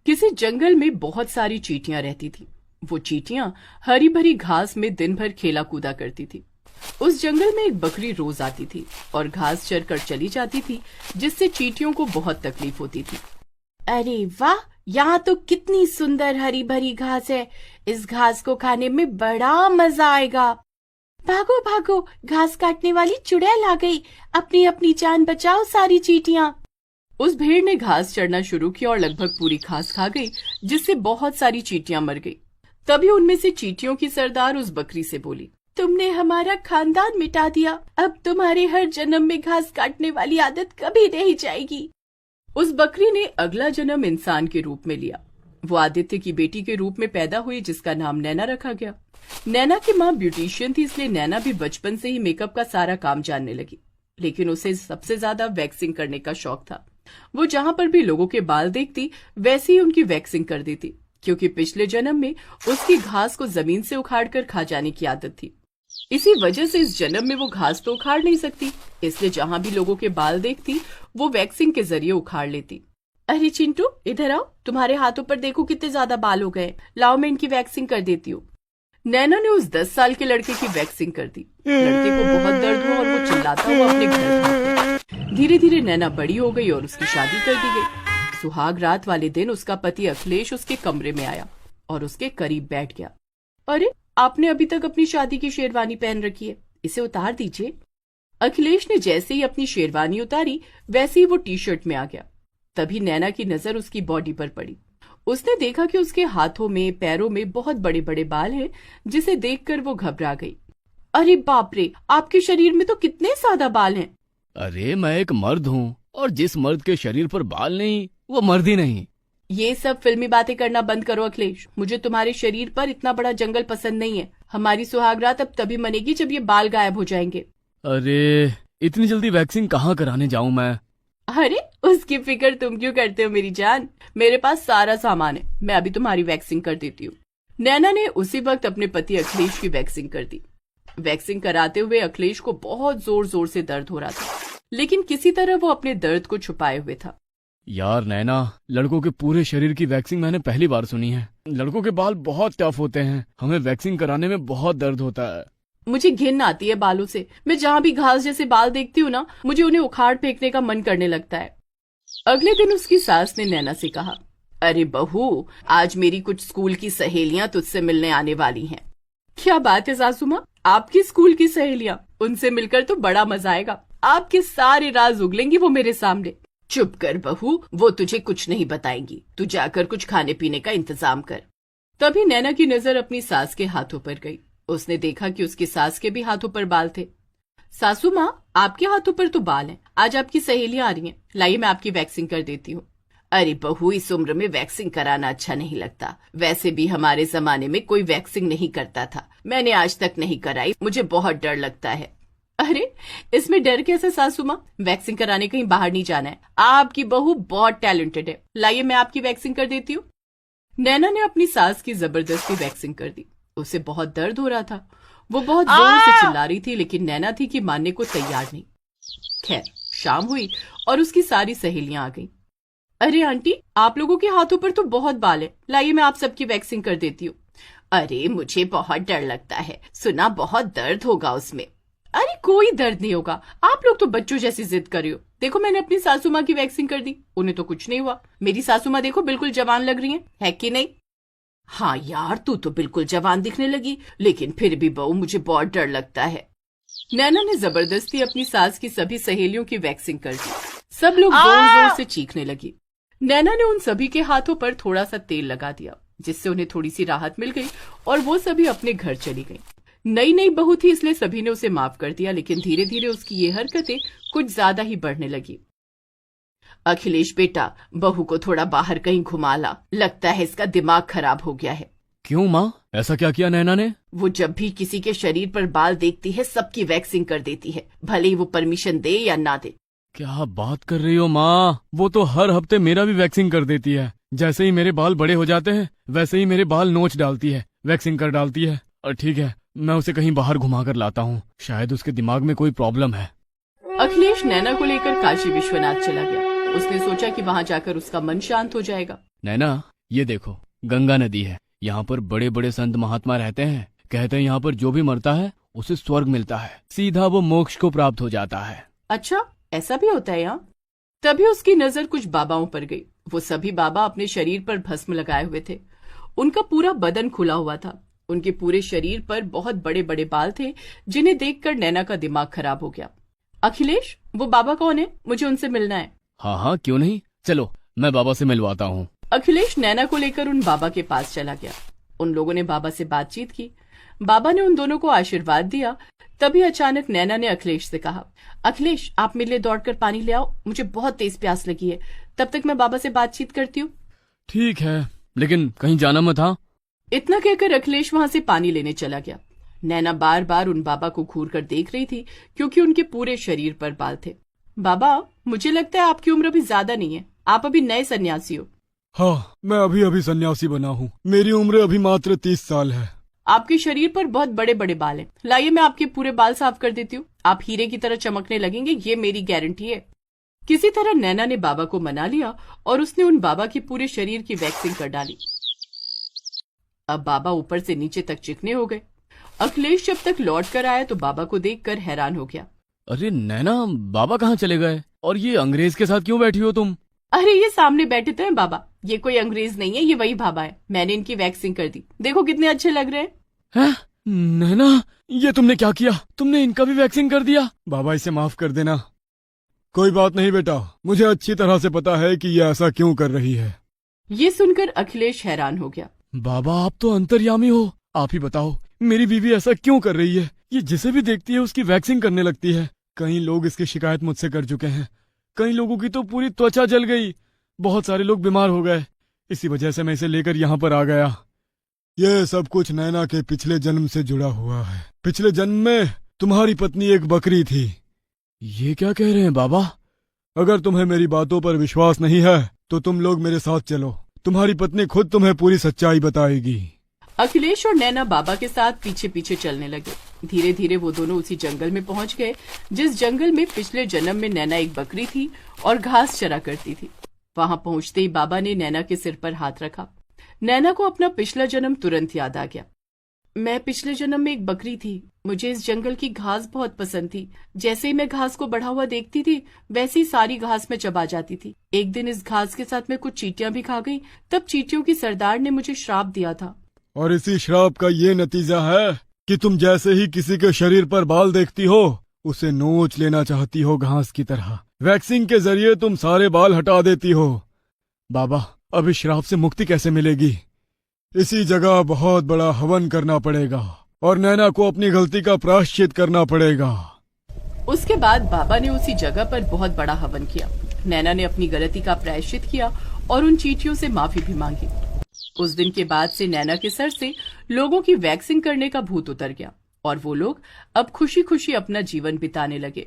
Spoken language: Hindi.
किसी जंगल में बहुत सारी चींटियां रहती थी। वो चींटियां हरी भरी घास में दिन भर खेला कूदा करती थी। उस जंगल में एक बकरी रोज आती थी और घास चर कर चली जाती थी, जिससे चींटियों को बहुत तकलीफ होती थी। अरे वाह, यहाँ तो कितनी सुंदर हरी भरी घास है। इस घास को खाने में बड़ा मजा आएगा। भागो भागो, घास काटने वाली चुड़ैल आ गई। अपनी अपनी जान बचाओ सारी चींटियां। उस भेड़ ने घास चढ़ना शुरू किया और लगभग पूरी घास खा गई, जिससे बहुत सारी चींटियां मर गई। तभी उनमें से चींटियों की सरदार उस बकरी से बोली, तुमने हमारा खानदान मिटा दिया। अब तुम्हारे हर जन्म में घास काटने वाली आदत कभी नहीं जाएगी। उस बकरी ने अगला जन्म इंसान के रूप में लिया। वो आदित्य की बेटी के रूप में पैदा हुई, जिसका नाम नैना रखा गया। नैना की माँ ब्यूटिशियन थी, इसलिए नैना भी बचपन से ही मेकअप का सारा काम जानने लगी। लेकिन उसे सबसे ज्यादा वैक्सिंग करने का शौक था। वो जहाँ पर भी लोगों के बाल देखती, वैसे ही उनकी वैक्सिंग कर देती, क्योंकि पिछले जन्म में उसकी घास को जमीन से उखाड़कर खा जाने की आदत थी। इसी वजह से इस जन्म में वो घास तो उखाड़ नहीं सकती, इसलिए जहाँ भी लोगों के बाल देखती, वो वैक्सिंग के जरिए उखाड़ लेती। अरे चिंटू, इधर आओ। तुम्हारे हाथों पर देखो कितने ज्यादा बाल हो गए। लाओ, मैं इनकी वैक्सिंग कर देती हूँ। नैना ने उस 10 साल के लड़के की वैक्सिंग कर दी। लड़के को बहुत दर्द हुआ और वो चिल्लाता हुआ अपने घर भागा। धीरे धीरे नैना बड़ी हो गई और उसकी शादी कर दी गई। सुहाग रात वाले दिन उसका पति अखिलेश उसके कमरे में आया और उसके करीब बैठ गया। अरे, आपने अभी तक अपनी शादी की शेरवानी पहन रखी है, इसे उतार दीजिए। अखिलेश ने जैसे ही अपनी शेरवानी उतारी, वैसे ही वो टी शर्ट में आ गया। तभी नैना की नजर उसकी बॉडी पर पड़ी। उसने देखा कि उसके हाथों में, पैरों में बहुत बड़े बड़े बाल हैं, जिसे देखकर वो घबरा गई। अरे बाप रे, आपके शरीर में तो कितने ज्यादा बाल हैं। अरे मैं एक मर्द हूँ, और जिस मर्द के शरीर पर बाल नहीं, वो मर्द ही नहीं। ये सब फिल्मी बातें करना बंद करो अखिलेश। मुझे तुम्हारे शरीर पर इतना बड़ा जंगल पसंद नहीं है। हमारी सुहागरात अब तभी मनेगी जब ये बाल गायब हो जाएंगे। अरे इतनी जल्दी वैक्सिंग कहाँ कराने जाऊँ मैं? अरे उसकी फिक्र तुम क्यों करते हो मेरी जान, मेरे पास सारा सामान है। मैं अभी तुम्हारी वैक्सिंग कर देती हूँ। नैना ने उसी वक्त अपने पति अखिलेश की वैक्सिंग कर दी। वैक्सिंग कराते हुए अखिलेश को बहुत जोर जोर से दर्द हो रहा था, लेकिन किसी तरह वो अपने दर्द को छुपाए हुए था। यार नैना, लड़कों के पूरे शरीर की वैक्सिंग मैंने पहली बार सुनी है। लड़कों के बाल बहुत टफ होते हैं, हमें वैक्सिंग कराने में बहुत दर्द होता है। मुझे घिन आती है बालों से। मैं जहाँ भी घास जैसे बाल देखती हूँ ना, मुझे उन्हें उखाड़ फेंकने का मन करने लगता है। अगले दिन उसकी सास ने नैना से कहा, अरे बहू, आज मेरी कुछ स्कूल की सहेलियां तुझसे मिलने आने वाली हैं। क्या बात है सासू माँ, आपकी स्कूल की सहेलियां? उनसे मिलकर तो बड़ा मजा आएगा। आपके सारे राज उगलेंगी वो मेरे सामने। चुप कर बहू, वो तुझे कुछ नहीं बताएंगी। तू जाकर कुछ खाने पीने का इंतजाम कर। तभी नैना की नजर अपनी सास के हाथों पर गई। उसने देखा कि उसकी सास के भी हाथों पर बाल थे। सासू माँ, आपके हाथों पर तो बाल हैं। आज आपकी सहेलियां आ रही हैं, लाइए मैं आपकी वैक्सिंग कर देती हूँ। अरे बहू, इस उम्र में वैक्सिंग कराना अच्छा नहीं लगता। वैसे भी हमारे जमाने में कोई वैक्सिंग नहीं करता था। मैंने आज तक नहीं कराई, मुझे बहुत डर लगता है। अरे इसमें डर कैसे सासू माँ, वैक्सिंग कराने कहीं बाहर नहीं जाना है। आपकी बहू बहुत टैलेंटेड है, लाइए मैं आपकी वैक्सिंग कर देती हूँ। नैना ने अपनी सास की जबरदस्ती वैक्सिंग कर दी। उसे बहुत दर्द हो रहा था। वो बहुत जोर से चिल्ला रही थी, लेकिन नैना थी कि मानने को तैयार नहीं। खैर, शाम हुई और उसकी सारी सहेलियां आ गईं। अरे आंटी, आप लोगों के हाथों पर तो बहुत बाल है, लाइए मैं आप सबकी वैक्सिंग कर देती हूँ। अरे मुझे बहुत डर लगता है, सुना बहुत दर्द होगा उसमें। अरे कोई दर्द नहीं होगा, आप लोग तो बच्चों जैसी जिद कर रहे हो। देखो मैंने अपनी सासू माँ की वैक्सिंग कर दी, उन्हें तो कुछ नहीं हुआ। मेरी सासू माँ देखो बिल्कुल जवान लग रही है कि नहीं? हाँ यार, तू तो बिल्कुल जवान दिखने लगी, लेकिन फिर भी बहू मुझे बहुत डर लगता है। नैना ने जबरदस्ती अपनी सास की सभी सहेलियों की वैक्सिंग कर दी। सब लोग जोर जोर से चीखने लगी। नैना ने उन सभी के हाथों पर थोड़ा सा तेल लगा दिया, जिससे उन्हें थोड़ी सी राहत मिल गई और वो सभी अपने घर चली गईं। नई नई बहू थी, इसलिए सभी ने उसे माफ कर दिया, लेकिन धीरे धीरे उसकी ये हरकतें कुछ ज्यादा ही बढ़ने लगी। अखिलेश बेटा, बहू को थोड़ा बाहर कहीं घुमा ला, लगता है इसका दिमाग खराब हो गया है। क्यों माँ, ऐसा क्या किया नैना ने? वो जब भी किसी के शरीर पर बाल देखती है, सबकी वैक्सिंग कर देती है, भले ही वो परमिशन दे या ना दे। क्या बात कर रही हो माँ, वो तो हर हफ्ते मेरा भी वैक्सिंग कर देती है। जैसे ही मेरे बाल बड़े हो जाते हैं, वैसे ही मेरे बाल नोच डालती है, वैक्सिंग कर डालती है। और ठीक है, मैं उसे कहीं बाहर घुमा कर लाता हूँ, शायद उसके दिमाग में कोई प्रॉब्लम है। अखिलेश नैना को लेकर काशी विश्वनाथ चला गया। उसने सोचा कि वहाँ जाकर उसका मन शांत हो जाएगा। नैना, ये देखो, गंगा नदी है। यहाँ पर बड़े बड़े संत महात्मा रहते हैं। कहते हैं यहाँ पर जो भी मरता है उसे स्वर्ग मिलता है, सीधा वो मोक्ष को प्राप्त हो जाता है। अच्छा, ऐसा भी होता है यहाँ? तभी उसकी नजर कुछ बाबाओं पर गई। वो सभी बाबा अपने शरीर पर भस्म लगाए हुए थे। उनका पूरा बदन खुला हुआ था। उनके पूरे शरीर पर बहुत बड़े बड़े बाल थे, जिन्हें देखकर नैना का दिमाग खराब हो गया। अखिलेश, वो बाबा कौन है? मुझे उनसे मिलना है। हाँ हाँ, क्यों नहीं, चलो मैं बाबा से मिलवाता हूँ। अखिलेश नैना को लेकर उन बाबा के पास चला गया। उन लोगों ने बाबा से बातचीत की। बाबा ने उन दोनों को आशीर्वाद दिया। तभी अचानक नैना ने अखिलेश से कहा, अखिलेश, आप मेरे लिए दौड़कर पानी ले आओ, मुझे बहुत तेज प्यास लगी है। तब तक मैं बाबा से बातचीत करती हूँ। ठीक है, लेकिन कहीं जाना मत। हाँ। इतना कहकर अखिलेश वहां से पानी लेने चला गया। नैना बार बार उन बाबा को घूर कर देख रही थी, क्योंकि उनके पूरे शरीर पर बाल थे। बाबा, मुझे लगता है आपकी उम्र अभी ज्यादा नहीं है, आप अभी नए सन्यासी हो। हाँ, मैं अभी अभी सन्यासी बना हूँ। मेरी उम्र अभी मात्र 30 साल है। आपके शरीर पर बहुत बड़े बड़े बाल हैं। लाइए, मैं आपके पूरे बाल साफ कर देती हूँ। आप हीरे की तरह चमकने लगेंगे, ये मेरी गारंटी है। किसी तरह नैना ने बाबा को मना लिया और उसने उन बाबा के पूरे शरीर की वैक्सिंग कर डाली। अब बाबा ऊपर से नीचे तक चिकने हो गए। अखिलेश जब तक लौट कर आया तो बाबा को देखकर हैरान हो गया। अरे नैना, बाबा कहाँ चले गए? और ये अंग्रेज के साथ क्यों बैठी हो तुम? अरे ये सामने बैठे तो हैं बाबा। ये कोई अंग्रेज नहीं है, ये वही बाबा है। मैंने इनकी वैक्सिंग कर दी, देखो कितने अच्छे लग रहे हैं। नैना, ये तुमने क्या किया? तुमने इनका भी वैक्सिंग कर दिया? बाबा, इसे माफ कर देना। कोई बात नहीं बेटा, मुझे अच्छी तरह से पता है कि ये ऐसा क्यों कर रही है। ये सुनकर अखिलेश हैरान हो गया। बाबा, आप तो अंतर्यामी हो। आप ही बताओ, मेरी बीवी ऐसा क्यों कर रही है? ये जिसे भी देखती है उसकी वैक्सिंग करने लगती है। कई लोग इसकी शिकायत मुझसे कर चुके हैं। कई लोगों की तो पूरी त्वचा जल गई। बहुत सारे लोग बीमार हो गए। इसी वजह से मैं इसे लेकर यहाँ पर आ गया। ये सब कुछ नैना के पिछले जन्म से जुड़ा हुआ है। पिछले जन्म में तुम्हारी पत्नी एक बकरी थी। ये क्या कह रहे हैं बाबा? अगर तुम्हें मेरी बातों पर विश्वास नहीं है तो तुम लोग मेरे साथ चलो। तुम्हारी पत्नी खुद तुम्हें पूरी सच्चाई बताएगी। अखिलेश और नैना बाबा के साथ पीछे पीछे चलने लगे। धीरे धीरे वो दोनों उसी जंगल में पहुंच गए, जिस जंगल में पिछले जन्म में नैना एक बकरी थी और घास चरा करती थी। वहां पहुंचते ही बाबा ने नैना के सिर पर हाथ रखा। नैना को अपना पिछला जन्म तुरंत याद आ गया। मैं पिछले जन्म में एक बकरी थी। मुझे इस जंगल की घास बहुत पसंद थी। जैसे ही मैं घास को बढ़ा हुआ देखती थी, वैसे ही सारी घास में चबा जाती थी। एक दिन इस घास के साथ मैं कुछ चींटियां भी खा गई। तब चींटियों की सरदार ने मुझे श्राप दिया था। और इसी श्राप का ये नतीजा है कि तुम जैसे ही किसी के शरीर पर बाल देखती हो, उसे नोच लेना चाहती हो घास की तरह। वैक्सिंग के जरिए तुम सारे बाल हटा देती हो। बाबा, अब इस श्राप से मुक्ति कैसे मिलेगी? इसी जगह बहुत बड़ा हवन करना पड़ेगा और नैना को अपनी गलती का प्रायश्चित करना पड़ेगा। उसके बाद बाबा ने उसी जगह पर बहुत बड़ा हवन किया। नैना ने अपनी गलती का प्रायश्चित किया और उन चींटियों से माफी भी मांगी। उस दिन के बाद से नैना के सर से लोगों की वैक्सिंग करने का भूत उतर गया और वो लोग अब खुशी खुशी अपना जीवन बिताने लगे।